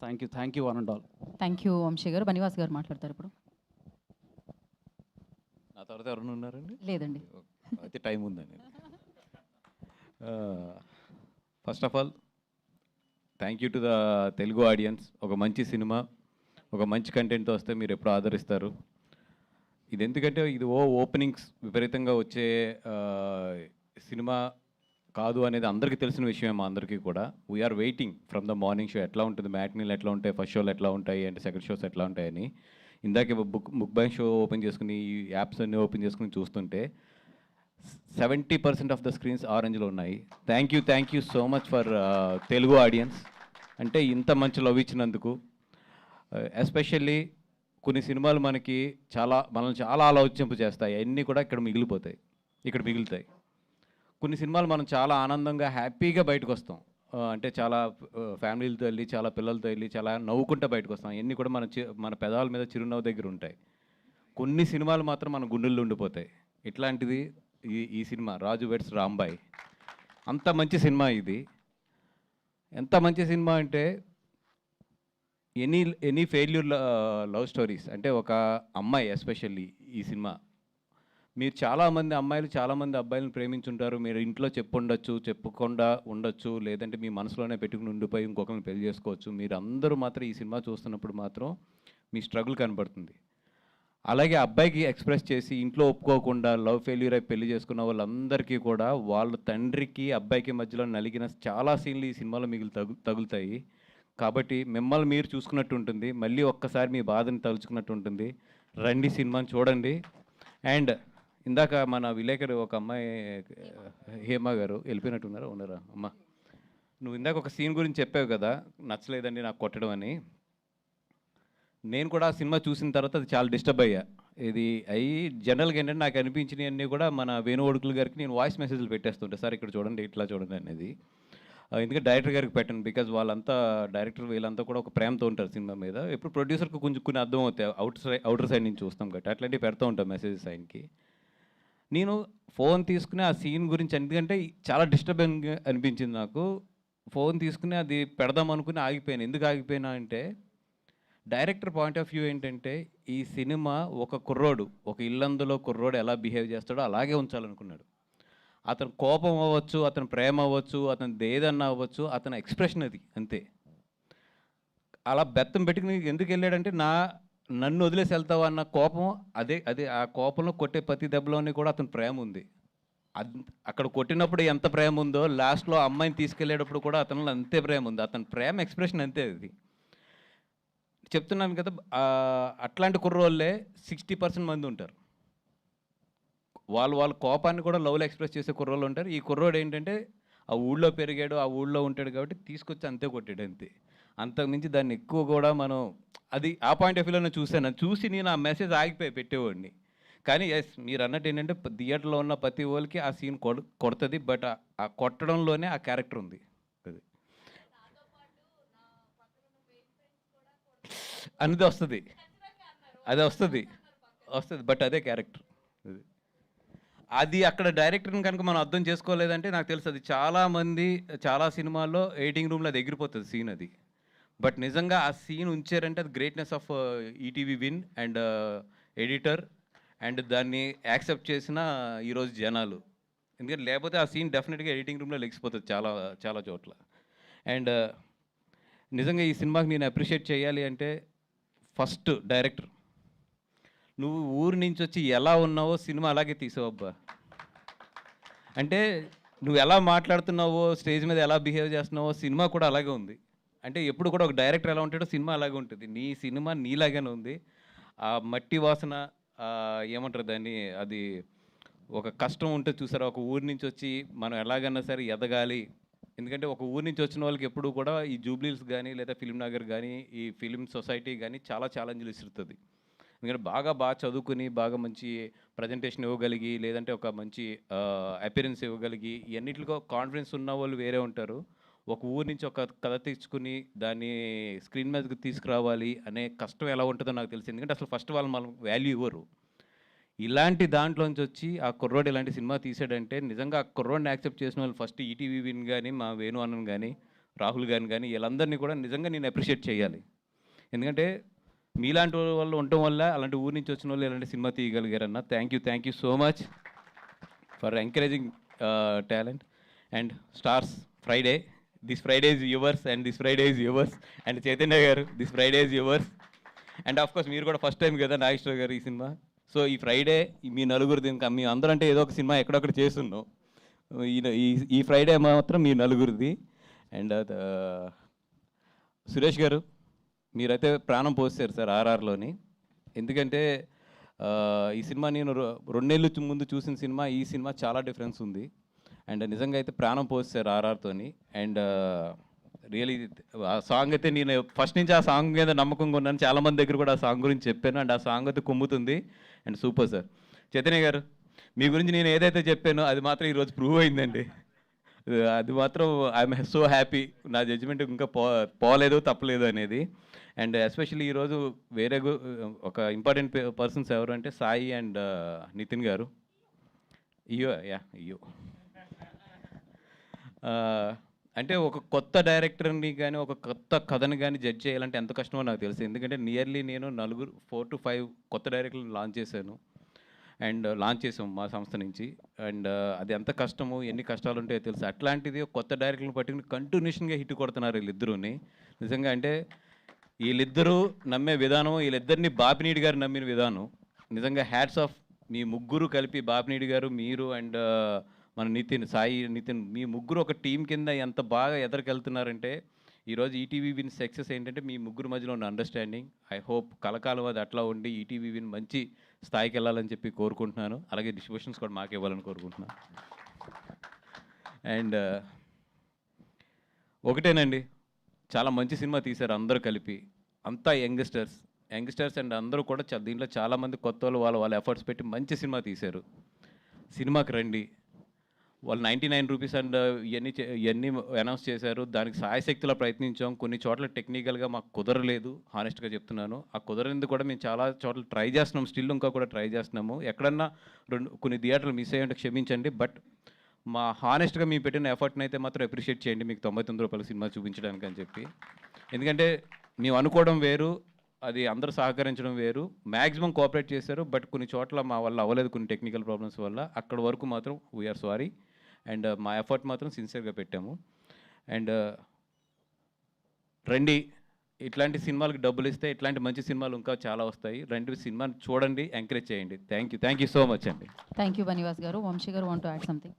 Thank you one and all. Thank you Vamsi garu. బనివాస్ గారు మాట్లాడతారు ఇప్పుడు. నా తర్వాత ఎవరైనా ఉన్నారండి? లేదండి. అయితే టైం ఉందండి. First of all thank you to the Telugu audience. ఒక మంచి సినిమా, ఒక మంచి కంటెంట్తో వస్తే మీరు ఎప్పుడు ఆదరిస్తారు. ఇది ఎందుకంటే ఇది ఓపెనింగ్స్ విపరీతంగా వచ్చే సినిమా కాదు అనేది అందరికీ తెలిసిన విషయమే. మా అందరికీ కూడా we are waiting from the morning show ఎట్లా ఉంటుంది, మ్యాట్నీలు ఎట్లా ఉంటాయి, ఫస్ట్ షోలు ఎట్లా ఉంటాయి అంటే సెకండ్ షోస్ ఎట్లా ఉంటాయని. ఇందాకే బుక్ బై షో ఓపెన్ చేసుకుని ఈ యాప్స్ అన్నీ ఓపెన్ చేసుకుని చూస్తుంటే 70% ఆఫ్ ద స్క్రీన్స్ ఆరెంజ్లో ఉన్నాయి. Thank you so much for Telugu audience. అంటే ఇంత మంచి లవ్ ఇచ్చినందుకు. ఎస్పెషల్లీ కొన్ని సినిమాలు మనల్ని చాలా ఆలోచింపు చేస్తాయి, అన్నీ కూడా ఇక్కడ మిగులుతాయి. కొన్ని సినిమాలు మనం చాలా ఆనందంగా హ్యాపీగా బయటకు వస్తాం. అంటే చాలా ఫ్యామిలీలతో వెళ్ళి, చాలా పిల్లలతో వెళ్ళి, చాలా నవ్వుకుంటూ బయటకు వస్తాం. అన్నీ కూడా మన పెదాల మీద చిరునవ్వు దగ్గర ఉంటాయి. కొన్ని సినిమాలు మాత్రం మన గుండెల్లో ఉండిపోతాయి. ఇట్లాంటిది ఈ సినిమా రాజు వెడ్స్ రాంబాయ్. అంత మంచి సినిమా ఇది. ఎంత మంచి సినిమా అంటే ఎనీ ఫెయిల్యూర్ లవ్ స్టోరీస్. అంటే ఒక అమ్మాయి ఎస్పెషల్లీ ఈ సినిమా, మీరు చాలామంది అమ్మాయిలు చాలామంది అబ్బాయిలను ప్రేమించుంటారు. మీరు ఇంట్లో చెప్పకుండా ఉండొచ్చు, లేదంటే మీ మనసులోనే పెట్టుకుని ఉండిపోయి ఇంకొకరిని పెళ్లి చేసుకోవచ్చు. మీరు అందరూ మాత్రం ఈ సినిమా చూస్తున్నప్పుడు మాత్రం మీ స్ట్రగుల్ కనబడుతుంది. అలాగే అబ్బాయికి ఎక్స్ప్రెస్ చేసి ఇంట్లో ఒప్పుకోకుండా లవ్ ఫెయిల్యూర్ అయి పెళ్లి చేసుకున్న వాళ్ళందరికీ కూడా వాళ్ళ తండ్రికి అబ్బాయికి మధ్యలో నలిగిన చాలా సీన్లు ఈ సినిమాలో తగులుతాయి. కాబట్టి మిమ్మల్ని మీరు చూసుకున్నట్టు ఉంటుంది, మళ్ళీ ఒక్కసారి మీ బాధని తలుచుకున్నట్టు ఉంటుంది. రండి, సినిమాని చూడండి. అండ్ ఇందాక మన విలేకరు ఒక అమ్మాయి హేమ గారు వెళ్ళిపోయినట్టున్నారా, ఉన్నారా అమ్మ? నువ్వు ఇందాక ఒక సీన్ గురించి చెప్పావు కదా, నచ్చలేదండి నాకు కొట్టడం అని. నేను కూడా ఆ సినిమా చూసిన తర్వాత అది చాలా డిస్టర్బ్ అయ్యా. జనరల్గా ఏంటంటే నాకు అనిపించినవి అన్నీ కూడా మన వేణుగోడుకుల గారికి నేను వాయిస్ మెసేజ్లు పెట్టేస్తుంటే, సార్ ఇక్కడ చూడండి, ఇట్లా చూడండి అనేది. ఎందుకంటే డైరెక్టర్ గారికి పెట్టండి, బికాజ్ వాళ్ళంతా డైరెక్టర్ వీళ్ళంతా కూడా ఒక ప్రేమతో ఉంటారు సినిమా మీద. ఎప్పుడు ప్రొడ్యూసర్కి కొంచెం కొన్ని అర్థం అవుతాయి, అవుటర్ సైడ్ నుంచి చూస్తాం కాబట్టి అట్లాంటివి పెడతా ఉంటాం మెసేజెస్ ఆయనకి. నేను ఫోన్ తీసుకుని ఆ సీన్ గురించి, ఎందుకంటే చాలా డిస్టర్బింగ్ అనిపించింది నాకు. ఫోన్ తీసుకుని అది పెడదాం అనుకుని ఆగిపోయాను. ఎందుకు ఆగిపోయినా అంటే డైరెక్టర్ పాయింట్ ఆఫ్ వ్యూ ఏంటంటే ఈ సినిమా ఒక ఇల్లందులో కుర్రోడు ఎలా బిహేవ్ చేస్తాడో అలాగే ఉంచాలనుకున్నాడు. అతను కోపం అవ్వచ్చు, అతని ప్రేమ అవ్వచ్చు, అతని ఏదన్నా అవ్వచ్చు, అతని ఎక్స్ప్రెషన్ అది అంతే. అలా బెత్తం పెట్టుకుని ఎందుకు వెళ్ళాడంటే నన్ను వదిలేసి వెళ్తావా అన్న కోపం, అదే ఆ కోపంలో కొట్టే ప్రతి దెబ్బలోని కూడా అతని ప్రేమ ఉంది. అక్కడ కొట్టినప్పుడు ఎంత ప్రేమ ఉందో లాస్ట్లో అమ్మాయిని తీసుకెళ్ళేటప్పుడు కూడా అతనిలో అంతే ప్రేమ ఉంది. అతని ప్రేమ ఎక్స్ప్రెషన్ అంతే అది. చెప్తున్నాను కదా, అట్లాంటి కుర్రోళ్ళే 60% మంది ఉంటారు. వాళ్ళ కోపాన్ని కూడా లవ్లో ఎక్స్ప్రెస్ చేసే కుర్రోళ్ళు ఉంటారు. ఈ కుర్రోడు ఏంటంటే ఆ ఊళ్ళో పెరిగాడు, ఆ ఊళ్ళో ఉంటాడు కాబట్టి తీసుకొచ్చి అంతే కొట్టాడు అంతే. అంతకుమించి దాన్ని ఎక్కువ కూడా మనం అది ఆ పాయింట్ ఆఫ్ వ్యూలోనే చూసి నేను ఆ మెసేజ్ ఆగిపోయి పెట్టేవాడిని. కానీ ఎస్, మీరు అన్నట్టు ఏంటంటే థియేటర్లో ఉన్న ప్రతి వాళ్ళకి ఆ సీన్ కొడుతుంది. బట్ ఆ కొట్టడంలోనే ఆ క్యారెక్టర్ ఉంది. అనేది వస్తుంది. బట్ అదే క్యారెక్టర్. అది అక్కడ డైరెక్టర్ని కనుక మనం అర్థం చేసుకోలేదంటే నాకు తెలుసు అది చాలా సినిమాల్లో ఎడిటింగ్ రూమ్లో అది ఎగిరిపోతుంది సీన్ అది. బట్ నిజంగా ఆ సీన్ ఉంచారంటే అది greatness of ETV win and editor and దాన్ని యాక్సెప్ట్ చేసిన ఈరోజు జనాలు. ఎందుకంటే లేకపోతే ఆ సీన్ డెఫినెట్గా ఎడిటింగ్ రూమ్లో లెగిసిపోతుంది చాలా చాలా చోట్ల. అండ్ నిజంగా ఈ సినిమాకి నేను అప్రిషియేట్ చేయాలి అంటే ఫస్ట్ డైరెక్టర్, నువ్వు ఊరి నుంచి వచ్చి ఎలా ఉన్నావో సినిమా అలాగే తీసావబ్బా. అంటే నువ్వు ఎలా మాట్లాడుతున్నావో, స్టేజ్ మీద ఎలా బిహేవ్ చేస్తున్నావో సినిమా కూడా అలాగే ఉంది. అంటే ఎప్పుడు కూడా ఒక డైరెక్టర్ ఎలా ఉంటాడో సినిమా అలాగే ఉంటుంది. నీ సినిమా నీలాగానే ఉంది. ఆ మట్టి వాసన, ఏమంటారు దాన్ని, అది ఒక కష్టం ఉంటుంది చూసారా. ఒక ఊరి నుంచి వచ్చి మనం ఎలాగన్నా సరే ఎదగాలి. ఎందుకంటే ఒక ఊరి నుంచి వచ్చిన వాళ్ళకి ఎప్పుడు కూడా ఈ జూబ్లీస్ కానీ లేదా ఫిల్మ్ నగర్ కానీ ఈ ఫిలిం సొసైటీ కానీ చాలా ఛాలెంజ్లు ఇస్తుంది. ఎందుకంటే బాగా చదువుకుని బాగా మంచి ప్రజెంటేషన్ ఇవ్వగలిగి, లేదంటే ఒక మంచి అపిరెన్స్ ఇవ్వగలిగి, ఇవన్నిటిలో కాన్ఫిడెన్స్ ఉన్న వాళ్ళు వేరే ఉంటారు. ఒక ఊరి నుంచి ఒక కథ తెచ్చుకుని దాన్ని స్క్రీన్ మీదకి తీసుకురావాలి అనే కష్టం ఎలా ఉంటుందో నాకు తెలిసింది. ఎందుకంటే అసలు ఫస్ట్ వాళ్ళు మనం వాల్యూ ఇవ్వరు. ఇలాంటి దాంట్లోంచి వచ్చి ఆ కుర్రోడు ఇలాంటి సినిమా తీసాడంటే నిజంగా ఆ కుర్రోడిని యాక్సెప్ట్ చేసిన వాళ్ళు ఫస్ట్ ఈటీవీ విన్ కానీ మా వేణు అన్నన్ కానీ రాహుల్ గారిని కానీ వీళ్ళందరినీ కూడా నిజంగా నేను అప్రిషియేట్ చేయాలి. ఎందుకంటే మీలాంటి వాళ్ళు ఉండటం వల్ల అలాంటి ఊరి నుంచి వచ్చిన వాళ్ళు ఇలాంటి సినిమా తీయగలిగారన్న. Thank you so much for encouraging talent. And stars Friday, this Friday is yours and this Friday is yours. And Chaitanya garu, this Friday is yours. And of course మీరు కూడా ఫస్ట్ టైం కదా నాగేశ్వర గారు ఈ సినిమా. సో ఈ Friday మీ నలుగురిది, ఇంకా మీ అందరూ అంటే ఏదో ఒక సినిమా ఎక్కడొక్కడ చేస్తున్నాం. ఈ ఫ్రైడే మాత్రం మీ నలుగురిది. అండ్ సురేష్ గారు, మీరైతే ప్రాణం పోస్తారు సార్ ఆర్ఆర్లోని. ఎందుకంటే ఈ సినిమా నేను 2 నెలలు ముందు చూసిన సినిమా, ఈ సినిమా చాలా డిఫరెన్స్ ఉంది. అండ్ నిజంగా అయితే ప్రాణం పోస్తారు ఆర్ఆర్తోని. అండ్ రియలీ ఆ సాంగ్ అయితే నేను ఫస్ట్ నుంచి ఆ సాంగ్ మీద నమ్మకంగా ఉన్నాను. చాలామంది దగ్గర కూడా ఆ సాంగ్ గురించి చెప్పాను. అండ్ ఆ సాంగ్ అయితే కుమ్ముతుంది. And super sir. Chaitanya garu, మీ గురించి నేను ఏదైతే చెప్పానో అది మాత్రం ఈరోజు ప్రూవ్ అయిందండి. అది మాత్రం ఐఎమ్ సో హ్యాపీ. నా జడ్జిమెంట్ ఇంకా పోలేదు, తప్పలేదు అనేది. అండ్ ఎస్పెషల్లీ ఈరోజు వేరే ఒక ఇంపార్టెంట్ పర్సన్స్ ఎవరు అంటే సాయి అండ్ నితిన్ గారు. అయ్యో అంటే ఒక కొత్త డైరెక్టర్ని కానీ ఒక కొత్త కథని కానీ జడ్జ్ చేయాలంటే ఎంత కష్టమో నాకు తెలుసు. ఎందుకంటే నియర్లీ నేను 4 to 5 కొత్త డైరెక్టర్లను లాంచ్ చేశాను. అండ్ లాంచ్ చేసాం మా సంస్థ నుంచి. అండ్ అది ఎంత కష్టమో, ఎన్ని కష్టాలు ఉంటాయో తెలుసు. అట్లాంటిది కొత్త డైరెక్టర్ని పట్టుకుని కంటిన్యూషన్గా హిట్ కొడుతున్నారు వీళ్ళిద్దరూని. నిజంగా అంటే వీళ్ళిద్దరూ నమ్మే విధానం, వీళ్ళిద్దరిని బాపినీడి గారు నమ్మిన విధానం నిజంగా హ్యాట్స్ ఆఫ్. మీ ముగ్గురు కలిపి, బాపినీడి గారు, మీరు అండ్ మన సాయి నితిన్, మీ ముగ్గురు ఒక టీం కింద ఎంత బాగా ఎదరికెళ్తున్నారంటే ఈరోజు ఈటీవీ విన్ సక్సెస్ ఏంటంటే మీ ముగ్గురు మధ్యలో ఉన్న అండర్స్టాండింగ్. ఐ హోప్ కలకాలం అది అట్లా ఉండి ఈటీవీ విన్ మంచి స్థాయికి వెళ్ళాలని చెప్పి కోరుకుంటున్నాను. అలాగే డిస్ట్రిబ్యూషన్స్ కూడా మాకు ఇవ్వాలని కోరుకుంటున్నాను. అండ్ ఒకటేనండి, చాలా మంచి సినిమా తీశారు అందరూ కలిపి. అంతా యంగ్స్టర్స్ అండ్ అందరూ కూడా దీంట్లో చాలామంది కొత్త వాళ్ళ ఎఫర్ట్స్ పెట్టి మంచి సినిమా తీశారు. సినిమాకి రండి. వాళ్ళు 99 రూపీస్ అండ్ ఇవన్నీ అనౌన్స్ చేశారు. దానికి సాయశక్తిలో ప్రయత్నించాం. కొన్ని చోట్ల టెక్నికల్గా మాకు కుదరలేదు, హానెస్ట్గా చెప్తున్నాను. ఆ కుదరనింది కూడా మేము చాలా చోట్ల ట్రై చేస్తున్నాం, స్టిల్ ఇంకా కూడా ట్రై చేస్తున్నాము. ఎక్కడన్నా కొన్ని థియేటర్లు మిస్ అయ్యంటే క్షమించండి. బట్ మా హానెస్ట్గా మేము పెట్టిన ఎఫర్ట్ని అయితే మాత్రం అప్రిషియేట్ చేయండి, మీకు 99 రూపాయల సినిమా చూపించడానికి అని చెప్పి. ఎందుకంటే మేము అనుకోవడం వేరు, అది అందరూ సహకరించడం వేరు. మ్యాక్సిమం కోఆపరేట్ చేశారు. బట్ కొన్ని చోట్ల మా వల్ల అవ్వలేదు, కొన్ని టెక్నికల్ ప్రాబ్లమ్స్ వల్ల. అక్కడ వరకు మాత్రం వీఆర్ సారీ. అండ్ మా ఎఫర్ట్ మాత్రం సిన్సియర్గా పెట్టాము. అండ్ రండి, ఇట్లాంటి సినిమాలకు డబ్బులు ఇస్తే ఇట్లాంటి మంచి సినిమాలు ఇంకా చాలా వస్తాయి. రండి, సినిమాని చూడండి, ఎంకరేజ్ చేయండి. థ్యాంక్ యూ సో మచ్ అండి. థ్యాంక్ యూ బనివాస్ గారు. వంశీ గారు want to add something.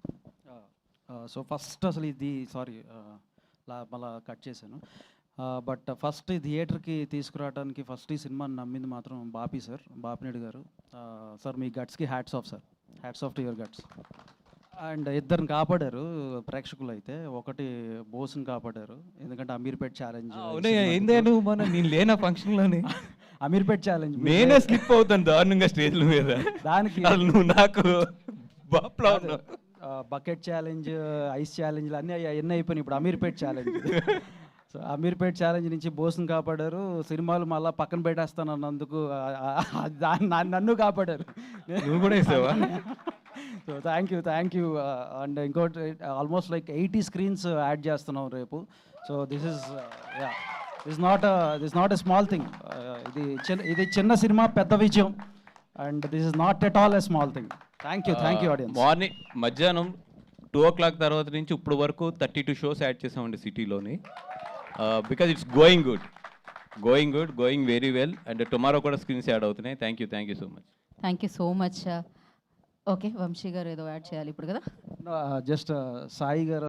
So first అసలు ఇది మళ్ళా కట్ చేశాను. బట్ ఫస్ట్ ఈ థియేటర్కి తీసుకురావడానికి ఫస్ట్ ఈ సినిమాని నమ్మింది మాత్రం బాపినేడు గారు. సార్ మీ గట్స్కి hats off sir, hats off to your guts. And ఇద్దరిని కాపాడారు ప్రేక్షకులు అయితే. ఒకటి బోస్ని కాపాడారు, ఎందుకంటే అమీర్పేట్ ఛాలెంజ్ ఏందేను నేను లేనా ఫంక్షన్లోనే అమీర్పేట్ ఛాలెంజ్ నేనే స్లిప్ అవుతాను దారుణంగా స్టేజ్ల మీద. దానికి నువ్వు నాకు బకెట్ ఛాలెంజ్, ఐస్ ఛాలెంజ్లు అన్నీ అయిపోయినాయి. ఇప్పుడు Ameerpet challenge. So Ameerpet challenge నుంచి బోస్ని కాపాడారు. సినిమాలు మళ్ళీ పక్కన పెట్టేస్తాను అన్నందుకు నన్ను కాపాడారు. నువ్వు కూడా వేసావా? So thank you. అండ్ ఇంకోటి ఆల్మోస్ట్ లైక్ 80 స్క్రీన్స్ యాడ్ చేస్తున్నాం రేపు. So this is not a small thing. ఇది చిన్న సినిమా పెద్ద విజయం. And this is not at all a small thing. Thank you audience. Morning మధ్యాహ్నం 2 o'clock తర్వాత నుంచి ఇప్పుడు వరకు 32 షోస్ యాడ్ చేసామండి సిటీలోని. Because it's going very well. And tomorrow కూడా స్క్రీన్స్ యాడ్ అవుతున్నాయి. Thank you so much. Thank you so much. Okay, Vamsi garu ఏదో యాడ్ చేయాలి ఇప్పుడు కదా. జస్ట్ సాయి గారు